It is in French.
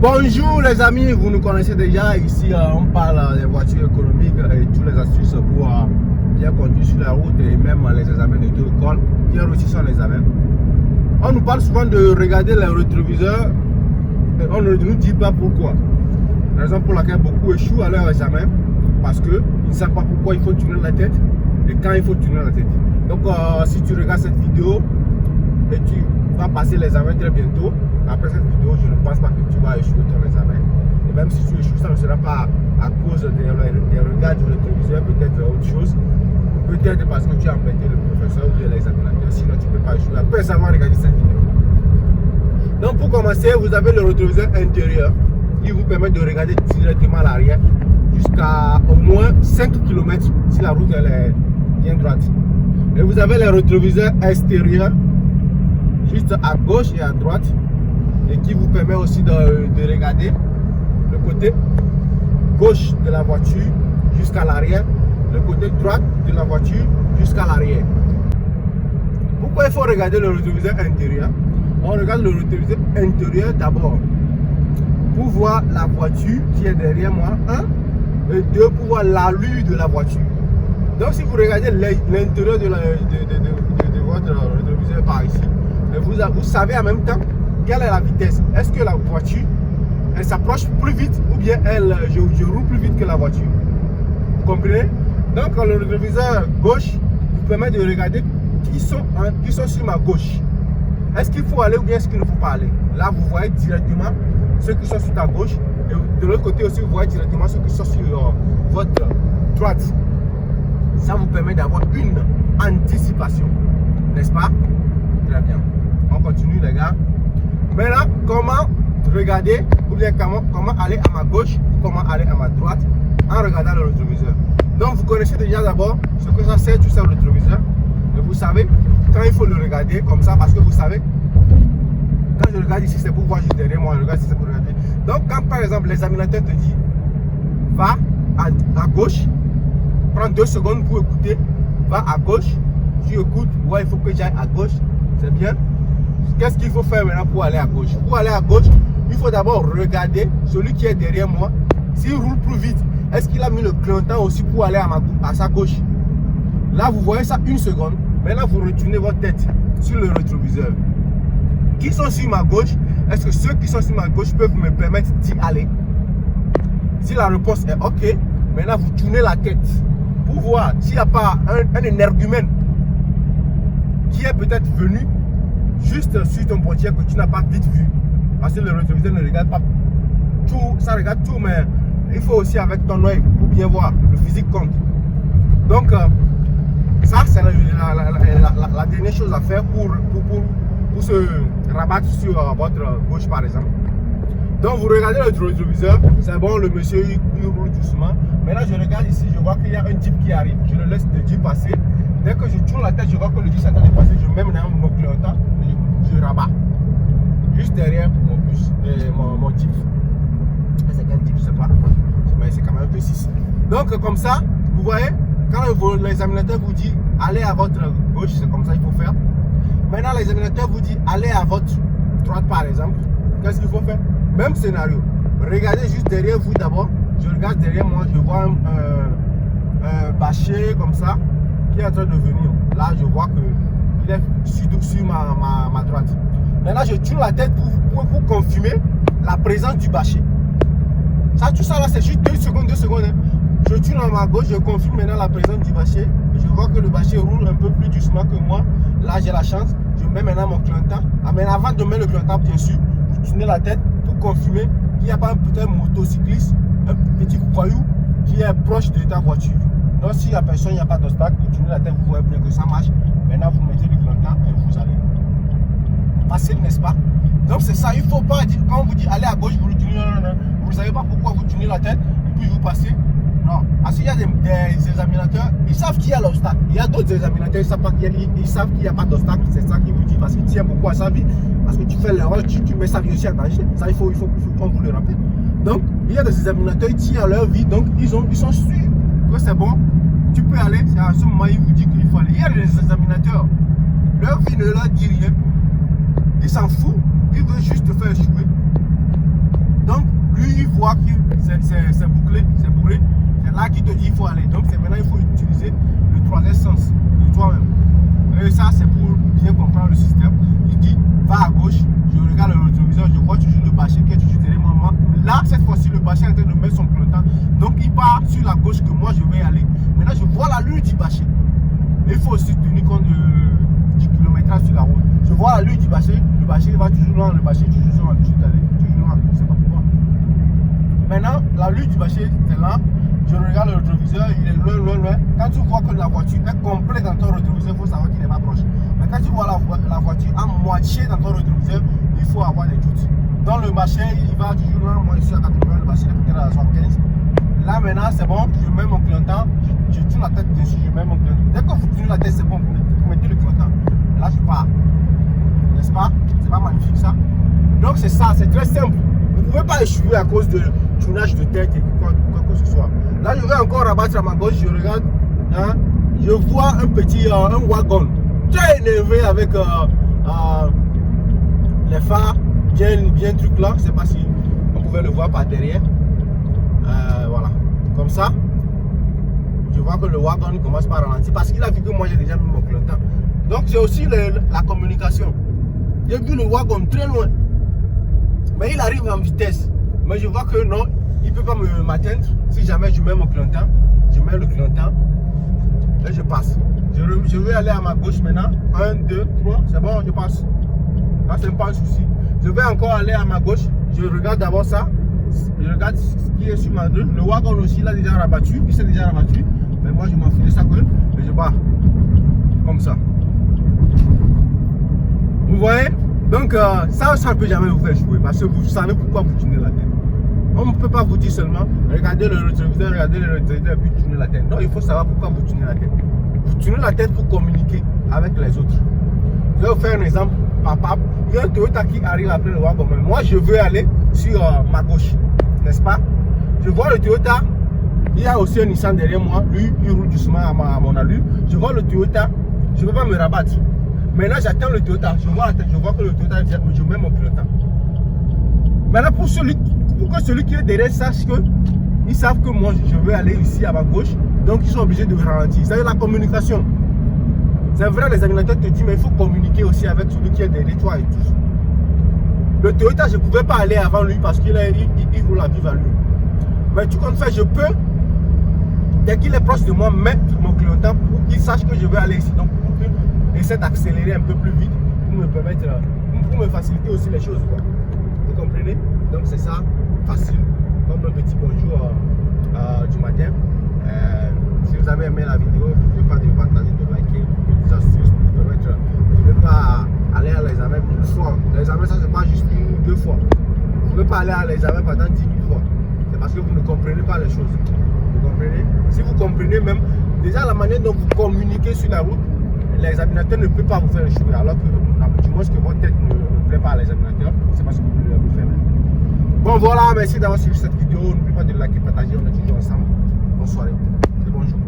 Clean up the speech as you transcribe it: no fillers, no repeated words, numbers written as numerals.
Bonjour les amis, vous nous connaissez déjà. Ici on parle des voitures économiques et toutes les astuces pour bien conduire sur la route et même les examens d'auto-école, bien réussir sur les examens. On nous parle souvent de regarder les rétroviseurs et on ne nous dit pas pourquoi. La raison pour laquelle beaucoup échouent à leur examen, parce qu'ils ne savent pas pourquoi il faut tourner la tête et quand il faut tourner la tête. Donc si tu regardes cette vidéo et tu vas passer l'examen très bientôt, après cette vidéo, je ne pense pas que tu vas échouer ton examen. Et même si tu échoues, ça ne sera pas à cause des regards du rétroviseur, peut-être autre chose. Peut-être parce que tu as embêté le professeur ou l'examinateur, sinon tu ne peux pas échouer après avoir regardé cette vidéo. Donc pour commencer, vous avez le rétroviseur intérieur qui vous permet de regarder directement à l'arrière jusqu'à au moins 5 km si la route elle est bien droite. Et vous avez les rétroviseurs extérieurs juste à gauche et à droite, et qui vous permet aussi de regarder le côté gauche de la voiture jusqu'à l'arrière, le côté droit de la voiture jusqu'à l'arrière. Pourquoi il faut regarder le rétroviseur intérieur? On regarde le rétroviseur intérieur d'abord pour voir la voiture qui est derrière moi, un, et deux, pour voir l'allure de la voiture. Donc si vous regardez l'intérieur de votre rétroviseur par ici, vous savez en même temps quelle est la vitesse. Est-ce que la voiture elle s'approche plus vite ou bien je roule plus vite que la voiture? Vous comprenez? Donc le rétroviseur gauche vous permet de regarder qui sont sur ma gauche. Est-ce qu'il faut aller ou bien est-ce qu'il ne faut pas aller? Là vous voyez directement ceux qui sont sur ta gauche, et de l'autre côté aussi vous voyez directement ceux qui sont sur votre droite. Ça vous permet d'avoir une anticipation, n'est-ce pas? Très bien. On continue les gars. Maintenant, comment regarder ou bien comment aller à ma gauche ou comment aller à ma droite en regardant le rétroviseur. Donc vous connaissez déjà d'abord ce que ça sert tout ça le rétroviseur. Et vous savez quand il faut le regarder comme ça, parce que vous savez quand je regarde ici c'est pour voir juste derrière moi, je regarde ici c'est pour regarder. Donc quand par exemple l'examinateur te dit va à gauche, prends 2 secondes pour écouter, va à gauche, tu écoutes, ouais il faut que j'aille à gauche, c'est bien. Qu'est-ce qu'il faut faire maintenant pour aller à gauche? Pour aller à gauche, il faut d'abord regarder celui qui est derrière moi. S'il roule plus vite, est-ce qu'il a mis le clignotant aussi pour aller à sa gauche? Là, vous voyez ça 1 seconde. Maintenant, vous retournez votre tête sur le rétroviseur. Qui sont sur ma gauche? Est-ce que ceux qui sont sur ma gauche peuvent me permettre d'y aller? Si la réponse est OK, maintenant vous tournez la tête pour voir s'il n'y a pas un énergumène qui est peut-être venu juste sur ton portière que tu n'as pas vite vu, parce que le rétroviseur ne regarde pas tout, ça regarde tout, mais il faut aussi avec ton œil pour bien voir, le physique compte. Donc ça c'est la dernière chose à faire pour se rabattre sur votre gauche par exemple. Donc vous regardez le rétroviseur, c'est bon, le monsieur il roule doucement. Maintenant je regarde ici, je vois qu'il y a un Jeep qui arrive, je le laisse le Jeep passer. Dès que je tourne la tête, je vois que le Jeep s'attend de passer, je mets maintenant mon clignotant, je rabats juste derrière mon bus, mon Jeep. C'est quel Jeep, je sais pas, mais c'est quand même un V6. Donc comme ça, vous voyez, quand l'examinateur vous dit allez à votre gauche, c'est comme ça qu'il faut faire. Maintenant l'examinateur vous dit allez à votre droite par exemple, qu'est-ce qu'il faut faire? Même scénario, regardez juste derrière vous d'abord. Je regarde derrière moi, je vois un bâcher comme ça qui est en train de venir. Là je vois qu'il est sur ma droite. Maintenant je tourne la tête pour confirmer la présence du bâcher. Ça, tout ça là c'est juste 2 secondes. Hein. Je tourne à ma gauche, je confirme maintenant la présence du bâcher. Je vois que le bâcher roule un peu plus doucement que moi. Là j'ai la chance, je mets maintenant mon clignotant. Mais avant de mettre le clignotant bien sûr, vous tournez la tête pour confirmer qu'il n'y a pas peut-être un motocycliste, un petit voyou qui est proche de ta voiture. Donc si la personne, il n'y a pas d'obstacle, vous tournez la tête, vous voyez bien que ça marche. Maintenant vous mettez le clignotant et vous allez. Facile, n'est-ce pas? Donc c'est ça, il ne faut pas dire, quand on vous dit allez à gauche, vous le tournez, vous ne savez pas pourquoi vous tournez la tête et puis vous passez. Non, parce qu'il y a des examinateurs, ils savent qu'il y a l'obstacle. Il y a d'autres examinateurs, ils savent qu'il n'y a pas d'obstacle. C'est ça qu'ils vous disent, parce qu'ils tiennent beaucoup à sa vie. Parce que tu fais l'erreur, tu mets sa vie aussi en danger. Ça, il faut qu'on vous le rappelle. Donc, il y a des examinateurs, ils tiennent à leur vie, donc ils sont sûrs que c'est bon. Tu peux aller, c'est à ce moment ils vous disent qu'il faut aller. Il y a des examinateurs, leur vie ne leur dit rien. Ils s'en foutent, ils veulent juste te faire échouer. Donc vois que c'est bouclé, c'est bourré, c'est là qu'il te dit qu'il faut aller. Donc c'est maintenant il faut utiliser le troisième sens de toi-même. Et ça c'est pour bien comprendre le système. Il dit va à gauche, je regarde le rétroviseur, je vois toujours le bâcher qui est toujours derrière moi. Là cette fois-ci le bâcher est en train de mettre son clignotant. Donc il part sur la gauche que moi je vais aller. Maintenant je vois la lune du bâcher. Il faut aussi tenir compte du kilométrage sur la route. Je vois la lune du bâcher, le bâcher va toujours loin, le bâcher toujours loin, toujours loin, je ne sais pas pourquoi. Maintenant, la lune du bâcher, c'est là, je regarde le rétroviseur, il est loin. Quand tu vois que la voiture est complète dans ton rétroviseur, il faut savoir qu'il n'est pas proche. Mais quand tu vois la voiture à moitié dans ton rétroviseur, il faut avoir des doutes. Dans le bâcher, il va toujours loin, moi je suis à 80, le bâcher est peut-être à 75. Là maintenant, c'est bon, je mets mon clignotant, je tourne la tête dessus, je mets mon clignotant. Dès que vous tournez la tête, c'est bon, vous mettez le clignotant. Là, je pars. N'est-ce pas? C'est pas magnifique ça? Donc c'est ça, c'est très simple. Vous ne pouvez pas échouer à cause de tournage de tête et quoi que ce soit. Là, je vais encore rabattre à ma gauche, je regarde, hein, je vois un petit un wagon très énervé avec les phares bien truc là. Je ne sais pas si on pouvait le voir par derrière. Voilà, comme ça. Je vois que le wagon commence par ralentir parce qu'il a vu que moi j'ai déjà mis mon clignotant. Donc c'est aussi la communication. J'ai vu le wagon très loin. Mais il arrive en vitesse. Mais je vois que non, il ne peut pas m'atteindre. Si jamais je mets mon clignotant, je mets le clignotant et je passe. Je vais aller à ma gauche maintenant. 1, 2, 3, c'est bon, je passe. Là, c'est pas un souci. Je vais encore aller à ma gauche. Je regarde d'abord ça. Je regarde ce qui est sur ma droite. Le wagon aussi, il a déjà rabattu. Il s'est déjà rabattu. Mais moi, je m'en fous de sa gueule. Et je pars. Comme ça. Vous voyez? Donc, ça ne peut jamais vous faire jouer. Parce que vous savez pourquoi vous tournez la tête. On ne peut pas vous dire seulement regardez le rétroviseur, et puis tournez la tête. Non, il faut savoir pourquoi vous tournez la tête. Vous tournez la tête pour communiquer avec les autres. Je vais vous faire un exemple. Papa, il y a un Toyota qui arrive après le wagon. Moi, je veux aller sur ma gauche. N'est-ce pas? Je vois le Toyota. Il y a aussi un Nissan derrière moi. Lui, il roule doucement à mon allure. Je vois le Toyota. Je ne peux pas me rabattre. Maintenant, j'attends le Toyota. Je vois que le Toyota, je mets mon clignotant. Maintenant, pour que celui qui est derrière sache que ils savent que moi, je veux aller ici à ma gauche. Donc, ils sont obligés de ralentir. C'est la communication. C'est vrai, les animateurs te disent, mais il faut communiquer aussi avec celui qui est derrière toi et tout. Le Toyota, je ne pouvais pas aller avant lui parce qu'il roule à vive allure. Mais tout compte fait, je peux, dès qu'il est proche de moi, mettre mon clignotant pour qu'il sache que je vais aller ici. Donc, pour qu'il essaie d'accélérer un peu plus vite pour me permettre, pour me faciliter aussi les choses. Quoi. Vous comprenez? Donc, c'est ça, facile, comme un petit bonjour du matin. Si vous avez aimé la vidéo, n'oubliez pas de partager, de liker, des astuces pour vous permettre de ne pas aller à l'examen une fois. L'examen, ça, c'est pas juste une ou deux fois. Vous ne pouvez pas aller à l'examen pendant 10 000 fois. C'est parce que vous ne comprenez pas les choses. Vous comprenez? Si vous comprenez même, déjà la manière dont vous communiquez sur la route, l'examinateur ne peut pas vous faire échouer. Alors que du moins que votre tête ne plaît pas à l'examinateur, c'est parce que vous pouvez le faire. Bon voilà, merci d'avoir suivi cette vidéo. N'oubliez pas de liker, partager, on est toujours ensemble. Bonne soirée et bonjour.